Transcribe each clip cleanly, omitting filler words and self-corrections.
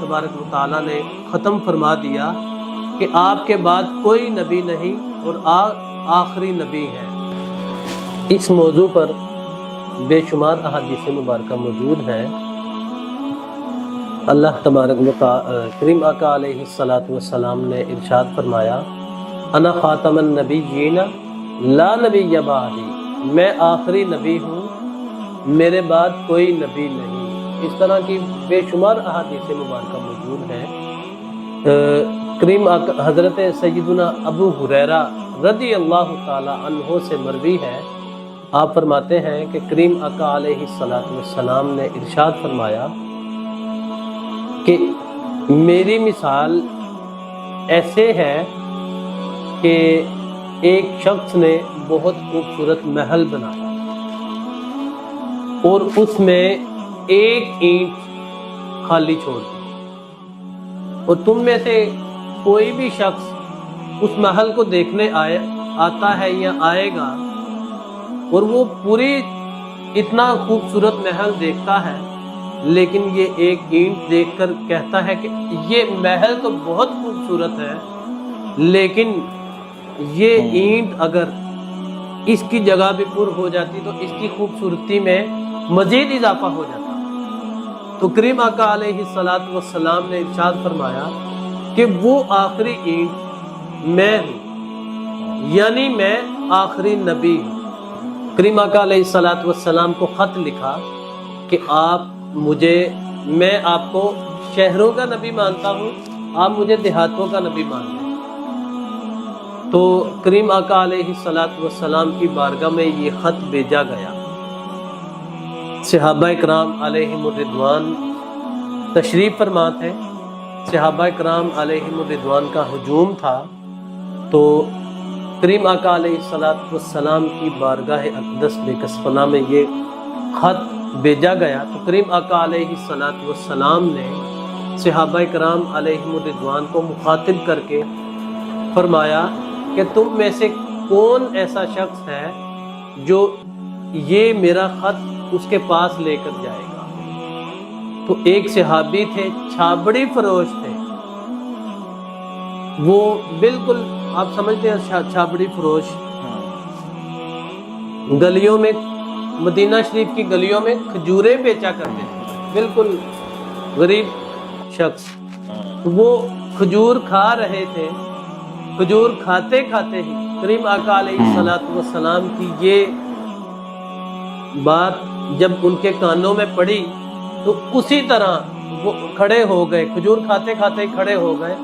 تبارک و تعالیٰ نے ختم فرما دیا کہ آپ کے بعد کوئی نبی نہیں اور آخری نبی ہے۔ اس موضوع پر بے شمار احادیث مبارکہ موجود ہیں۔ اللہ تبارک و تعالیٰ کریم آقا علیہ السلام نے ارشاد فرمایا، انا خاتم النبیین لا نبی بعدی، میں آخری نبی ہوں، میرے بعد کوئی نبی نہیں۔ اس طرح کی بے شمار احادیث مبارکہ موجود ہیں۔ کریم آقا حضرت سیدنا ابو ہریرہ رضی اللہ تعالی عنہ سے مروی ہے، آپ فرماتے ہیں کہ کریم آقا علیہ السلام نے ارشاد فرمایا کہ میری مثال ایسے ہے کہ ایک شخص نے بہت خوبصورت محل بنایا اور اس میں ایک اینٹ خالی چھوڑ دی، اور تم میں سے کوئی بھی شخص اس محل کو دیکھنے آتا ہے یا آئے گا اور وہ پوری اتنا خوبصورت محل دیکھتا ہے، لیکن یہ ایک اینٹ دیکھ کر کہتا ہے کہ یہ محل تو بہت خوبصورت ہے، لیکن یہ اینٹ اگر اس کی جگہ بھی پر ہو جاتی تو اس کی خوبصورتی میں مزید اضافہ ہو جاتا۔ تو کریم آقا علیہ السلام نے ارشاد فرمایا کہ وہ آخری اینٹ میں ہوں، یعنی میں آخری نبی ہوں۔ کریم آقا علیہ السلام کو خط لکھا کہ میں آپ کو شہروں کا نبی مانتا ہوں، آپ مجھے دیہاتوں کا نبی مان لیں۔ تو کریم آقا علیہ السلام کی بارگاہ میں یہ خط بھیجا گیا۔ صحابہ کرام علیہم الرضوان تشریف فرما تھے، صحابہ کرام علیہم الرضوان کا ہجوم تھا، تو کریم آقا علیہ السلام کی بارگاہ اقدس بکسفنا میں یہ خط بھیجا گیا۔ تو کریم آقا علیہ السلام نے صحابہ کرام علیہم الرضوان کو مخاطب کر کے فرمایا کہ تم میں سے کون ایسا شخص ہے جو یہ میرا خط اس کے پاس لے کر جائے گا؟ تو ایک صحابی تھے، چھابڑی فروش تھے، وہ بالکل آپ سمجھتے ہیں چھابڑی فروش، گلیوں میں مدینہ شریف کی گلیوں میں کھجوریں بیچا کرتے تھے، بالکل غریب شخص۔ وہ کھجور کھا رہے تھے، کھجور کھاتے کھاتے ہی کریم آقا علیہ السلام کی یہ بات جب ان کے کانوں میں پڑی تو اسی طرح وہ کھڑے ہو گئے، کھجور کھاتے کھاتے کھڑے ہو گئے۔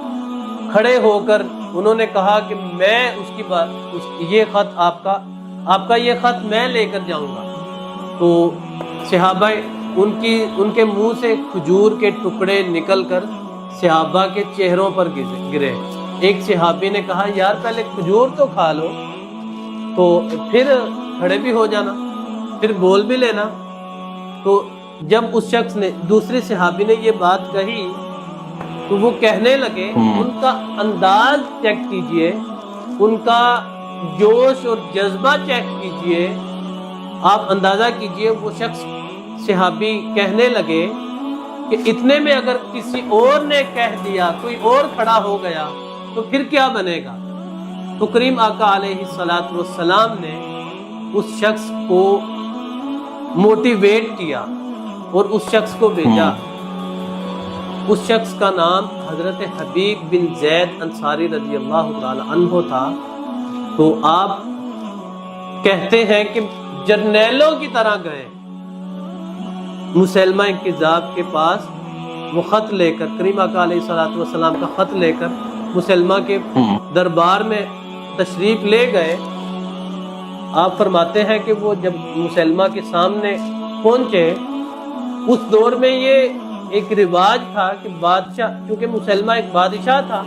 کھڑے ہو کر انہوں نے کہا کہ میں یہ خط آپ کا یہ خط میں لے کر جاؤں گا۔ تو صحابہ ان کے منہ سے کھجور کے ٹکڑے نکل کر صحابہ کے چہروں پر گرے۔ ایک صحابی نے کہا یار پہلے کھجور تو کھا لو، تو پھر کھڑے بھی ہو جانا، پھر بول بھی لینا۔ تو جب اس شخص نے، دوسرے صحابی نے یہ بات کہی تو وہ کہنے لگے، ان کا انداز چیک کیجئے، ان کا جوش اور جذبہ چیک کیجئے، آپ اندازہ کیجئے۔ وہ شخص صحابی کہنے لگے کہ اتنے میں اگر کسی اور نے کہہ دیا، کوئی اور کھڑا ہو گیا تو پھر کیا بنے گا؟ تو کریم آقا علیہ السلام نے اس شخص کو موٹیویٹ کیا اور اس شخص کو بھیجا۔ اس شخص کا نام حضرت حبیب بن زید انصاری رضی اللہ تعالی عنہ تھا۔ تو آپ کہتے ہیں کہ جرنیلوں کی طرح گئے مسلمہ کذاب کے پاس، وہ خط لے کر، کریم آقا علیہ السلام کا خط لے کر مسلمہ کے دربار میں تشریف لے گئے۔ آپ فرماتے ہیں کہ وہ جب مسلمہ کے سامنے پہنچے، اس دور میں یہ ایک رواج تھا کہ بادشاہ، کیونکہ مسلمہ ایک بادشاہ تھا،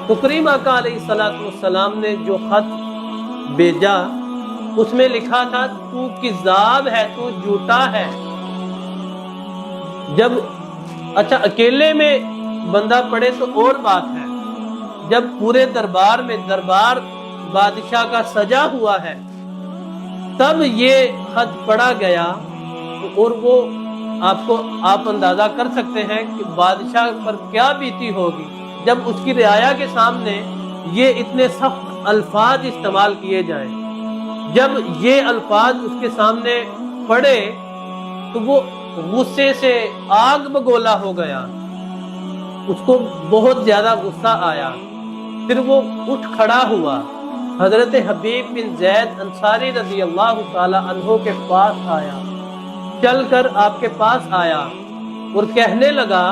تو کریم آقا علیہ السلام نے جو خط بھیجا اس میں لکھا تھا تو کذاب ہے، تو جھوٹا ہے۔ جب اچھا اکیلے میں بندہ پڑھے تو اور بات ہے، جب پورے دربار میں، دربار بادشاہ کا سجا ہوا ہے، تب یہ خط پڑھا گیا اور وہ آپ اندازہ کر سکتے ہیں کہ بادشاہ پر کیا بیتی ہوگی جب اس کی رعایا کے سامنے یہ اتنے سخت الفاظ استعمال کیے جائیں۔ جب یہ الفاظ اس کے سامنے پڑے تو وہ غصے سے آگ بگولا ہو گیا، اس کو بہت زیادہ غصہ آیا۔ پھر وہ اٹھ کھڑا ہوا، حضرت حبیب بن زید انصاری رضی اللہ تعالی عنہ کے پاس آیا، چل کر آپ کے پاس آیا اور کہنے لگا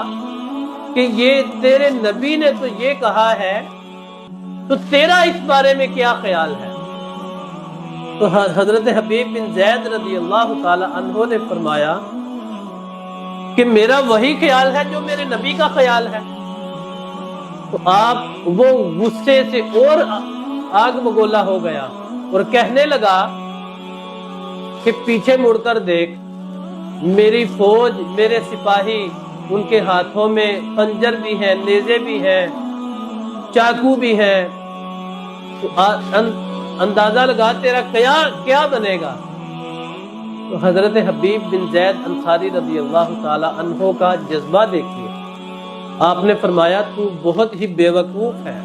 کہ یہ تیرے نبی نے تو یہ کہا ہے، تو تیرا اس بارے میں کیا خیال ہے؟ تو حضرت حبیب بن زید رضی اللہ تعالی عنہ نے فرمایا کہ میرا وہی خیال ہے جو میرے نبی کا خیال ہے۔ تو آپ وہ غصے سے اور آگ بگولا ہو گیا اور کہنے لگا کہ پیچھے مڑ کر دیکھ، میری فوج، میرے سپاہی، ان کے ہاتھوں میں خنجر بھی ہے، نیزے بھی ہیں، چاقو بھی ہے، تو اندازہ لگا تیرا کیا بنے گا۔ تو حضرت حبیب بن زید انصاری رضی اللہ تعالی عنہ کا جذبہ دیکھیے، آپ نے فرمایا تو بہت ہی بے وقوف ہے،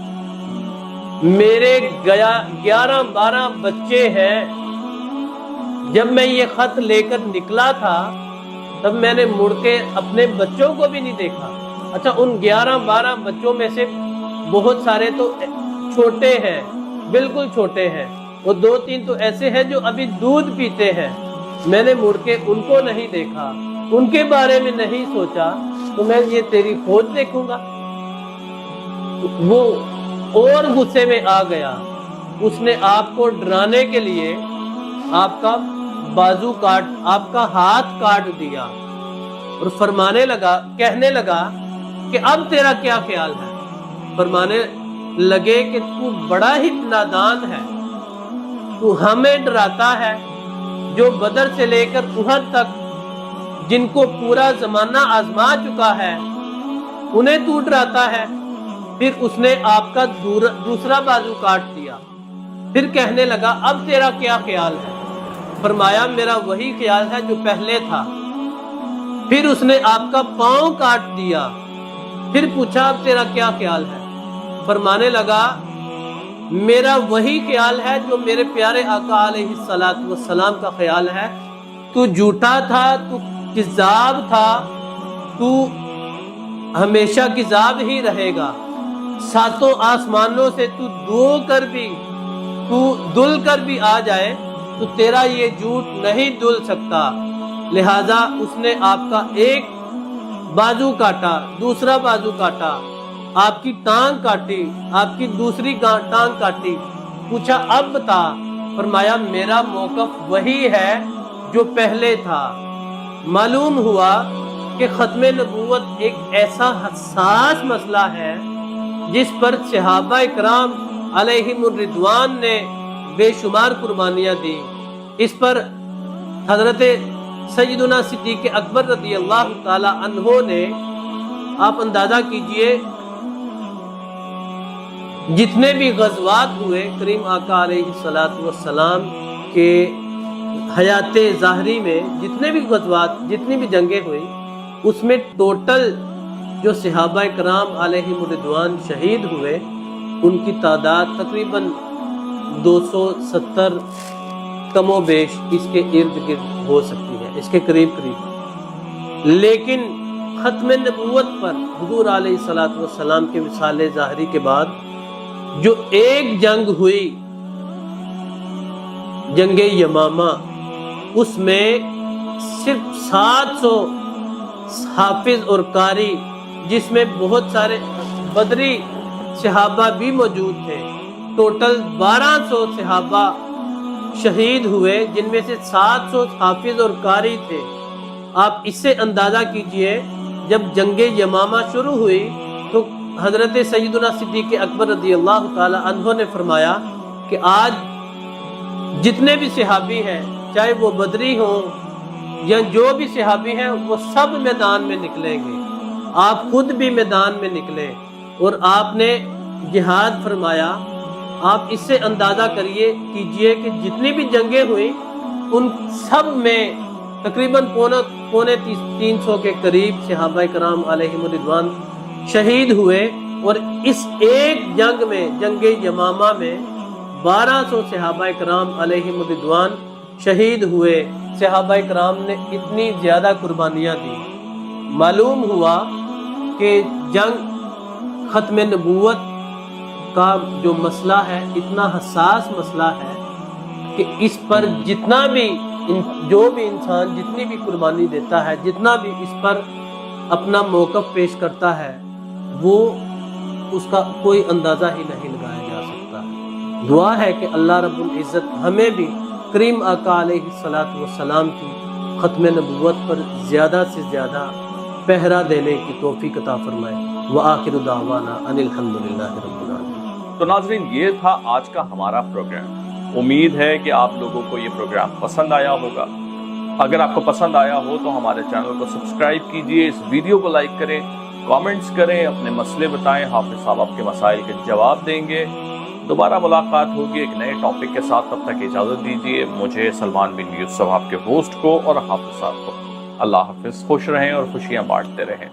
میرے 11-12 بچے ہیں، جب میں یہ خط لے کر نکلا تھا تب میں نے مڑ کے اپنے بچوں کو بھی نہیں دیکھا۔ اچھا، ان 11-12 بچوں میں سے بہت سارے تو چھوٹے ہیں، بالکل چھوٹے ہیں، اور 2-3 تو ایسے ہیں جو ابھی دودھ پیتے ہیں، میں نے مڑ کے ان کو نہیں دیکھا، ان کے بارے میں نہیں سوچا، تو میں یہ تیری فوج دیکھوں گا؟ وہ اور غصے میں آ گیا، اس نے آپ کو ڈرانے کے لیے آپ کا بازو آپ کا ہاتھ کاٹ دیا اور فرمانے لگا، کہنے لگا کہ اب تیرا کیا خیال ہے؟ فرمانے لگے کہ تو بڑا ہی نادان ہے، تو ہمیں ڈراتا ہے، جو بدر سے لے کر احد تک جن کو پورا زمانہ آزما چکا ہے انہیں تو ڈراتا ہے۔ پھر اس نے آپ کا دوسرا بازو کاٹ دیا، پھر کہنے لگا اب تیرا کیا خیال ہے؟ فرمایا میرا وہی خیال ہے جو پہلے تھا۔ پھر اس نے آپ کا پاؤں کاٹ دیا، پھر پوچھا اب تیرا کیا خیال ہے؟ فرمانے لگا میرا وہی خیال ہے جو میرے پیارے آقا علیہ السلام کا خیال ہے، تو جھوٹا تھا، تو کذاب تھا، تو ہمیشہ کذاب ہی رہے گا، 7 آسمانوں سے تو دل کر بھی آ جائے تو تیرا یہ جھوٹ نہیں دل سکتا۔ لہذا اس نے آپ کا ایک بازو کاٹا، دوسرا بازو کاٹا، آپ کی ٹانگ کاٹی، آپ کی دوسری ٹانگ کاٹی، پوچھا اب بتا؟ فرمایا میرا موقف وہی ہے جو پہلے تھا۔ معلوم ہوا کہ ختم نبوت ایک ایسا حساس مسئلہ ہے جس پر صحابہ اکرام علیہم الرضوان نے بے شمار قربانیاں دی۔ اس پر حضرت سیدنا صدیق اکبر رضی اللہ تعالی عنہ نے، آپ اندازہ کیجئے، جتنے بھی غزوات ہوئے کریم آقا علیہ السلام کے حیات ظاہری میں، جتنے بھی غزوات، جتنی بھی جنگیں ہوئی، اس میں ٹوٹل جو صحابہ کرام علیہم الرضوان شہید ہوئے ان کی تعداد تقریباً 270 کم و بیش اس کے ارد گرد ہو سکتی ہے، اس کے قریب قریب۔ لیکن ختم نبوت پر حضور علیہ السلام کے وصال ظاہری کے بعد جو ایک جنگ ہوئی، جنگ یمامہ، اس میں صرف 700 حافظ اور قاری، جس میں بہت سارے بدری صحابہ بھی موجود تھے، ٹوٹل 1200 صحابہ شہید ہوئے، جن میں سے 700 حافظ اور قاری تھے۔ آپ اس سے اندازہ کیجئے جب جنگ یمامہ شروع ہوئی تو حضرت سیدنا صدیق اکبر رضی اللہ تعالی عنہ نے فرمایا کہ آج جتنے بھی صحابی ہیں، چاہے وہ بدری ہوں یا جو بھی صحابی ہیں، وہ سب میدان میں نکلیں گے، آپ خود بھی میدان میں نکلیں، اور آپ نے جہاد فرمایا۔ آپ اس سے اندازہ کیجئے کہ جتنی بھی جنگیں ہوئی ان سب میں تقریباً پونے 300 کے قریب صحابہ کرام علیہم الرضوان شہید ہوئے، اور اس ایک جنگ میں، جنگ یمامہ میں 1200 صحابہ کرام علیہم الرضوان شہید ہوئے۔ صحابہ کرام نے اتنی زیادہ قربانیاں دی۔ معلوم ہوا کہ جنگ ختم نبوت کا جو مسئلہ ہے اتنا حساس مسئلہ ہے کہ اس پر جتنا بھی جو بھی انسان جتنی بھی قربانی دیتا ہے، جتنا بھی اس پر اپنا موقف پیش کرتا ہے، وہ اس کا کوئی اندازہ ہی نہیں لگایا جا سکتا۔ دعا ہے کہ اللہ رب العزت ہمیں بھی کریم آقا علیہ الصلاۃ والسلام کی ختم نبوت پر زیادہ سے زیادہ پہرا دینے کی توفیق عطا فرمائے۔ وآخر دعوانا ان الحمدللہ رب العالمین۔ تو ناظرین، یہ تھا آج کا ہمارا پروگرام۔ امید ہے کہ آپ لوگوں کو یہ پروگرام پسند آیا ہوگا۔ اگر آپ کو پسند آیا ہو تو ہمارے چینل کو سبسکرائب کیجئے، اس ویڈیو کو لائک کریں، کامنٹس کریں، اپنے مسئلے بتائیں، حافظ صاحب آپ کے مسائل کے جواب دیں گے۔ دوبارہ ملاقات ہوگی ایک نئے ٹاپک کے ساتھ، تب تک اجازت دیجیے مجھے، سلمان بن یوسف، آپ کے ہوسٹ کو، اور حافظ صاحب کو۔ اللہ حافظ، خوش رہیں اور خوشیاں بانٹتے رہیں۔